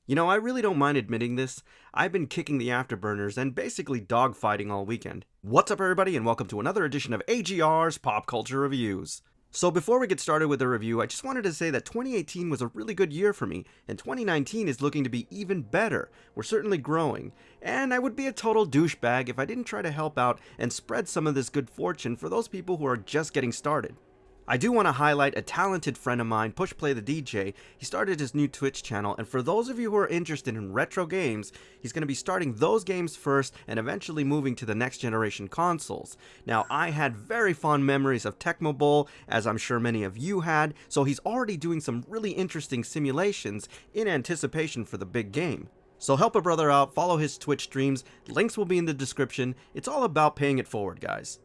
You know, I really don't mind admitting this. I've been kicking the afterburners and basically dogfighting all weekend. What's up, everybody, and welcome to another edition of AGR's Pop Culture Reviews. So before we get started with the review, I just wanted to say that 2018 was a really good year for me, and 2019 is looking to be even better. We're certainly growing, and I would be a total douchebag if I didn't try to help out and spread some of this good fortune for those people who are just getting started. I do want to highlight a talented friend of mine, PushPlayTheDJ. He started his new Twitch channel, and for those of you who are interested in retro games, he's going to be starting those games first and eventually moving to the next generation consoles. Now, I had very fond memories of Tecmo Bowl, as I'm sure many of you had, so he's already doing some really interesting simulations in anticipation for the big game. So help a brother out, follow his Twitch streams, links will be in the description. It's all about paying it forward, guys.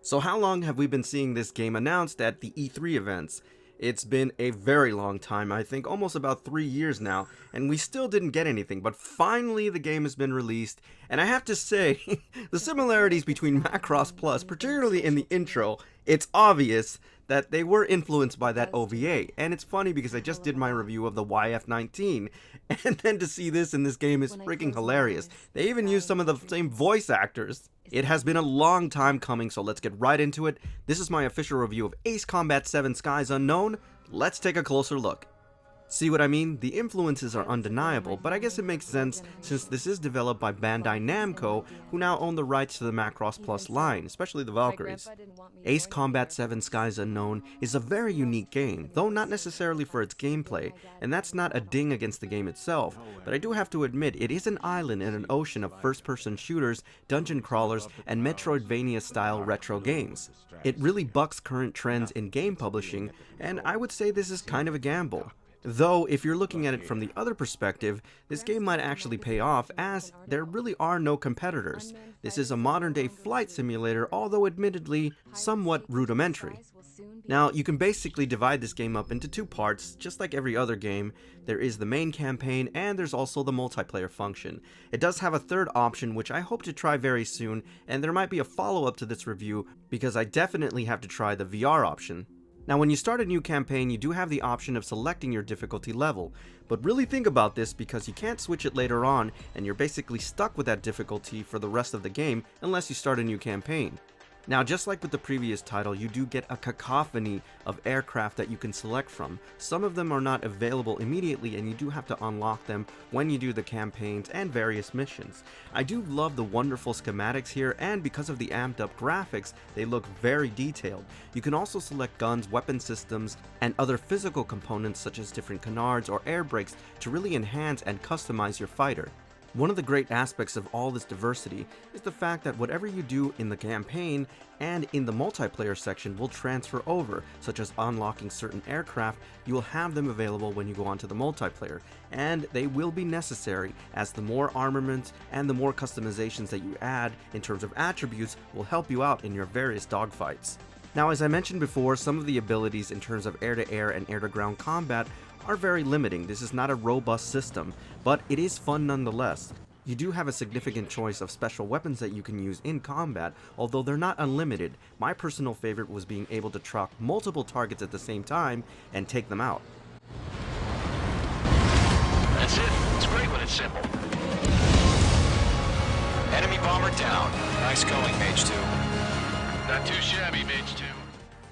So how long have we been seeing this game announced at the E3 events? It's been a very long time, I think almost about 3 years now, and we still didn't get anything, but finally the game has been released, and I have to say, the similarities between Macross Plus, particularly in the intro, it's obvious that they were influenced by that OVA, and it's funny because I just did my review of the YF-19, and then to see this in this game is freaking hilarious. They even used some of the same voice actors. It has been a long time coming, so let's get right into it. This is my official review of AceCombat 7 Skies Unknown. Let's take a closer look. See what I mean? The influences are undeniable, but I guess it makes sense since this is developed by Bandai Namco, who now own the rights to the Macross Plus line, especially the Valkyries. AceCombat 7 Skies Unknown is a very unique game, though not necessarily for its gameplay, and that's not a ding against the game itself, but I do have to admit it is an island in an ocean of first-person shooters, dungeon crawlers, and Metroidvania-style retro games. It really bucks current trends in game publishing, and I would say this is kind of a gamble. Though, if you're looking at it from the other perspective, this game might actually pay off as there really are no competitors. This is a modern-day flight simulator, although admittedly somewhat rudimentary. Now, you can basically divide this game up into two parts, just like every other game. There is the main campaign, and there's also the multiplayer function. It does have a third option, which I hope to try very soon, and there might be a follow-up to this review, because I definitely have to try the VR option. Now, when you start a new campaign, you do have the option of selecting your difficulty level, but really think about this because you can't switch it later on, and you're basically stuck with that difficulty for the rest of the game unless you start a new campaign. Now, just like with the previous title, you do get a cacophony of aircraft that you can select from. Some of them are not available immediately, and you do have to unlock them when you do the campaigns and various missions. I do love the wonderful schematics here, and because of the amped up graphics, they look very detailed. You can also select guns, weapon systems, and other physical components such as different canards or air brakes to really enhance and customize your fighter. One of the great aspects of all this diversity is the fact that whatever you do in the campaign and in the multiplayer section will transfer over, such as unlocking certain aircraft. You will have them available when you go onto the multiplayer, and they will be necessary as the more armaments and the more customizations that you add in terms of attributes will help you out in your various dogfights. Now, as I mentioned before, some of the abilities in terms of air-to-air and air-to-ground combat are very limiting. This is not a robust system, but it is fun nonetheless. You do have a significant choice of special weapons that you can use in combat, although they're not unlimited. My personal favorite was being able to truck multiple targets at the same time and take them out. That's it. It's great when it's simple. Enemy bomber down. Nice going, Mage 2. Not too shabby, Mage 2.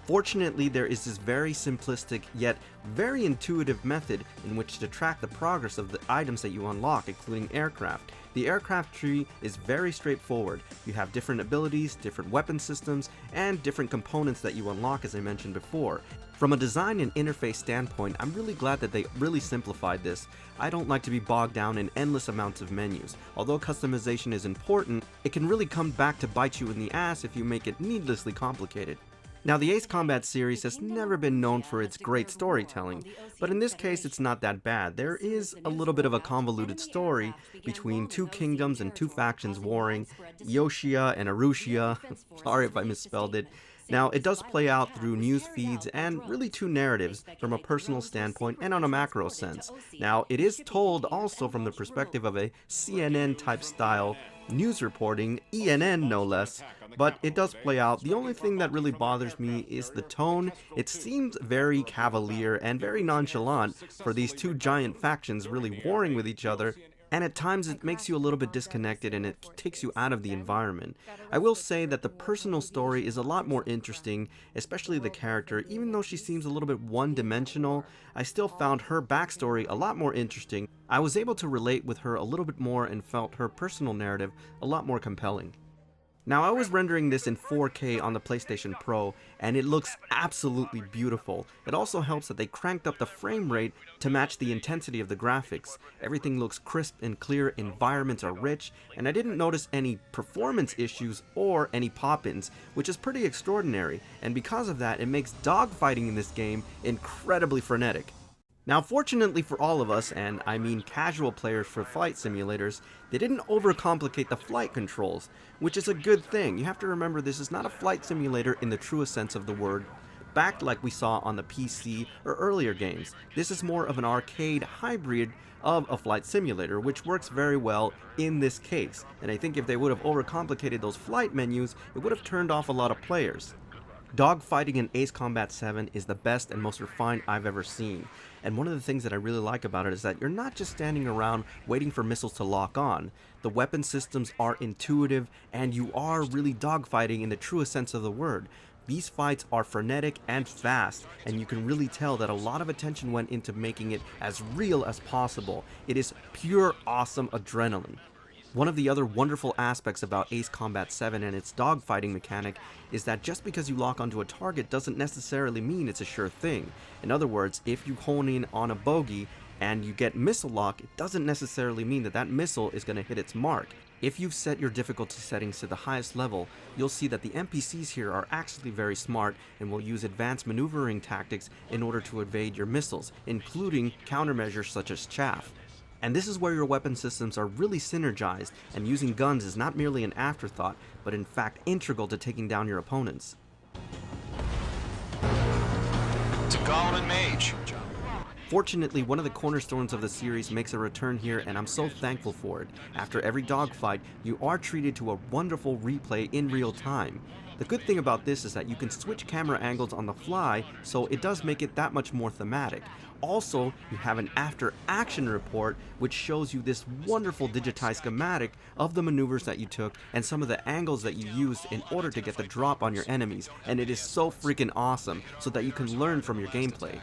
Fortunately, there is this very simplistic yet very intuitive method in which to track the progress of the items that you unlock, including aircraft. The aircraft tree is very straightforward. You have different abilities, different weapon systems, and different components that you unlock, as I mentioned before. From a design and interface standpoint, I'm really glad that they really simplified this. I don't like to be bogged down in endless amounts of menus. Although customization is important, it can really come back to bite you in the ass if you make it needlessly complicated. Now, the AceCombat series has never been known for its great storytelling, but in this case it's not that bad. There is a little bit of a convoluted story between two kingdoms and two factions warring, Yoshia and Arushia. Sorry if I misspelled it. Now, it does play out through news feeds and really two narratives from a personal standpoint and on a macro sense. Now, it is told also from the perspective of a CNN type style news reporting, ENN no less, but it does play out. The only thing that really bothers me is the tone. It seems very cavalier and very nonchalant for these two giant factions really warring with each other, and at times it makes you a little bit disconnected and it takes you out of the environment. I will say that the personal story is a lot more interesting, especially the character. Even though she seems a little bit one-dimensional, I still found her backstory a lot more interesting. I was able to relate with her a little bit more and felt her personal narrative a lot more compelling. Now, I was rendering this in 4K on the PlayStation Pro, and it looks absolutely beautiful. It also helps that they cranked up the frame rate to match the intensity of the graphics. Everything looks crisp and clear, environments are rich, and I didn't notice any performance issues or any pop-ins, which is pretty extraordinary, and because of that, it makes dogfighting in this game incredibly frenetic. Now, fortunately for all of us, and I mean casual players for flight simulators, they didn't overcomplicate the flight controls, which is a good thing. You have to remember this is not a flight simulator in the truest sense of the word, backed like we saw on the PC or earlier games. This is more of an arcade hybrid of a flight simulator, which works very well in this case. And I think if they would have overcomplicated those flight menus, it would have turned off a lot of players. Dogfighting in AceCombat 7 is the best and most refined I've ever seen, and one of the things that I really like about it is that you're not just standing around waiting for missiles to lock on. The weapon systems are intuitive, and you are really dogfighting in the truest sense of the word. These fights are frenetic and fast, and you can really tell that a lot of attention went into making it as real as possible. It is pure awesome adrenaline. One of the other wonderful aspects about AceCombat 7 and its dogfighting mechanic is that just because you lock onto a target doesn't necessarily mean it's a sure thing. In other words, if you hone in on a bogey and you get missile lock, it doesn't necessarily mean that that missile is going to hit its mark. If you've set your difficulty settings to the highest level, you'll see that the NPCs here are actually very smart and will use advanced maneuvering tactics in order to evade your missiles, including countermeasures such as chaff. And this is where your weapon systems are really synergized, and using guns is not merely an afterthought, but in fact integral to taking down your opponents. To Golem and Mage. Fortunately, one of the cornerstones of the series makes a return here, and I'm so thankful for it. After every dogfight, you are treated to a wonderful replay in real time. The good thing about this is that you can switch camera angles on the fly, so it does make it that much more thematic. Also, you have an after action report which shows you this wonderful digitized schematic of the maneuvers that you took and some of the angles that you used in order to get the drop on your enemies, and it is so freaking awesome so that you can learn from your gameplay.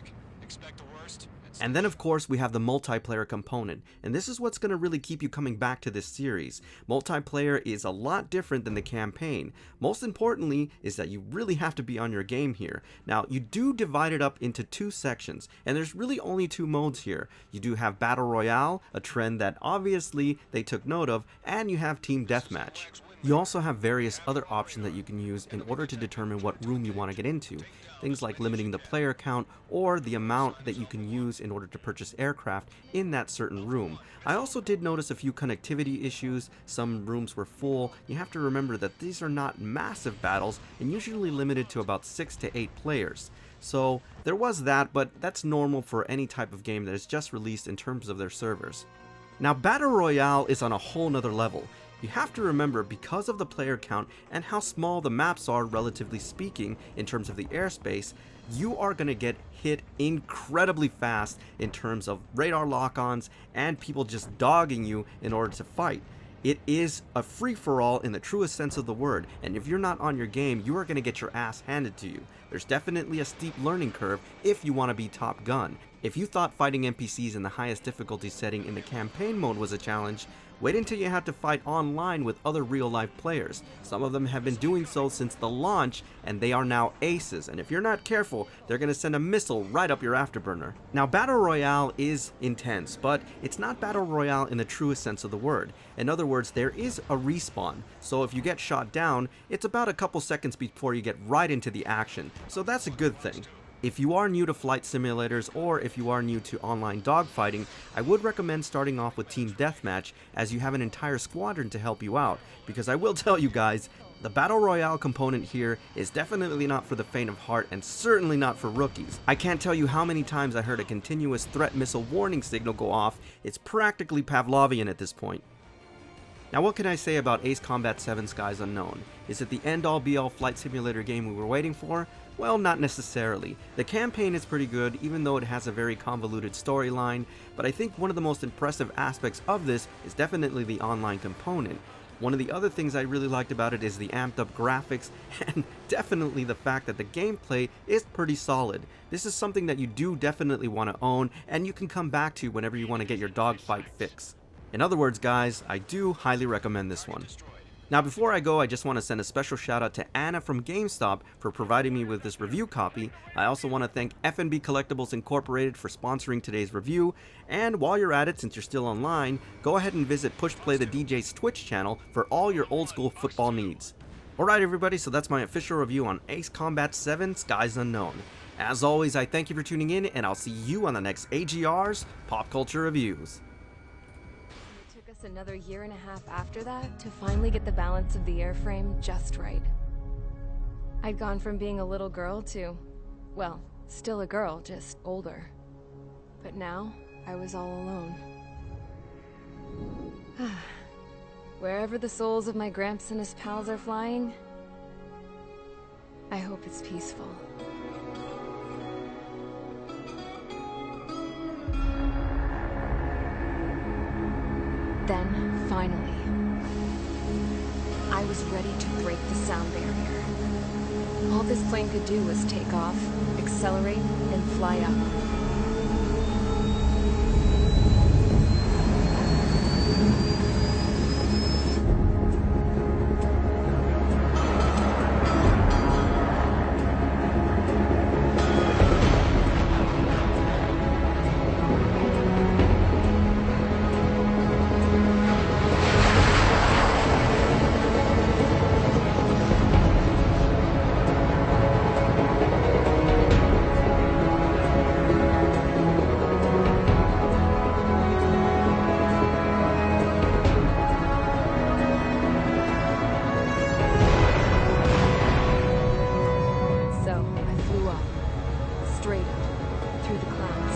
And then of course we have the multiplayer component, and this is what's going to really keep you coming back to this series. Multiplayer is a lot different than the campaign. Most importantly is that you really have to be on your game here. Now you do divide it up into two sections, and there's really only two modes here. You do have Battle Royale, a trend that obviously they took note of, and you have Team Deathmatch. You also have various other options that you can use in order to determine what room you want to get into. Things like limiting the player count or the amount that you can use in order to purchase aircraft in that certain room. I also did notice a few connectivity issues. Some rooms were full. You have to remember that these are not massive battles and usually limited to about 6 to 8 players. So there was that, but that's normal for any type of game that is just released in terms of their servers. Now Battle Royale is on a whole nother level. You have to remember, because of the player count and how small the maps are relatively speaking in terms of the airspace, you are going to get hit incredibly fast in terms of radar lock-ons and people just dogging you in order to fight. It is a free-for-all in the truest sense of the word, and if you're not on your game, you are going to get your ass handed to you. There's definitely a steep learning curve if you want to be Top Gun. If you thought fighting NPCs in the highest difficulty setting in the campaign mode was a challenge, wait until you have to fight online with other real-life players. Some of them have been doing so since the launch, and they are now aces, and if you're not careful, they're going to send a missile right up your afterburner. Now, Battle Royale is intense, but it's not Battle Royale in the truest sense of the word. In other words, there is a respawn, so if you get shot down, it's about a couple seconds before you get right into the action, so that's a good thing. If you are new to flight simulators, or if you are new to online dogfighting, I would recommend starting off with Team Deathmatch, as you have an entire squadron to help you out, because I will tell you guys, the Battle Royale component here is definitely not for the faint of heart, and certainly not for rookies. I can't tell you how many times I heard a continuous threat missile warning signal go off. It's practically Pavlovian at this point. Now what can I say about AceCombat 7 Skies Unknown? Is it the end-all be-all flight simulator game we were waiting for? Well, not necessarily. The campaign is pretty good, even though it has a very convoluted storyline, but I think one of the most impressive aspects of this is definitely the online component. One of the other things I really liked about it is the amped up graphics, and definitely the fact that the gameplay is pretty solid. This is something that you do definitely want to own, and you can come back to whenever you want to get your dogfight fix. In other words, guys, I do highly recommend this one. Now before I go, I just want to send a special shout out to Anna from GameStop for providing me with this review copy. I also want to thank F&B Collectibles Incorporated for sponsoring today's review, and while you're at it, since you're still online, go ahead and visit PushPlayTheDJ's Twitch channel for all your old school football needs. Alright everybody, so that's my official review on AceCombat 7 Skies Unknown. As always, I thank you for tuning in, and I'll see you on the next AGR's Pop Culture Reviews. Another year and a half after that to finally get the balance of the airframe just right. I'd gone from being a little girl to, well, still a girl, just older. But now, I was all alone. Wherever the souls of my Gramps and his pals are flying, I hope it's peaceful. Then, finally, I was ready to break the sound barrier. All this plane could do was take off, accelerate, and fly up. Straight up, through the clouds.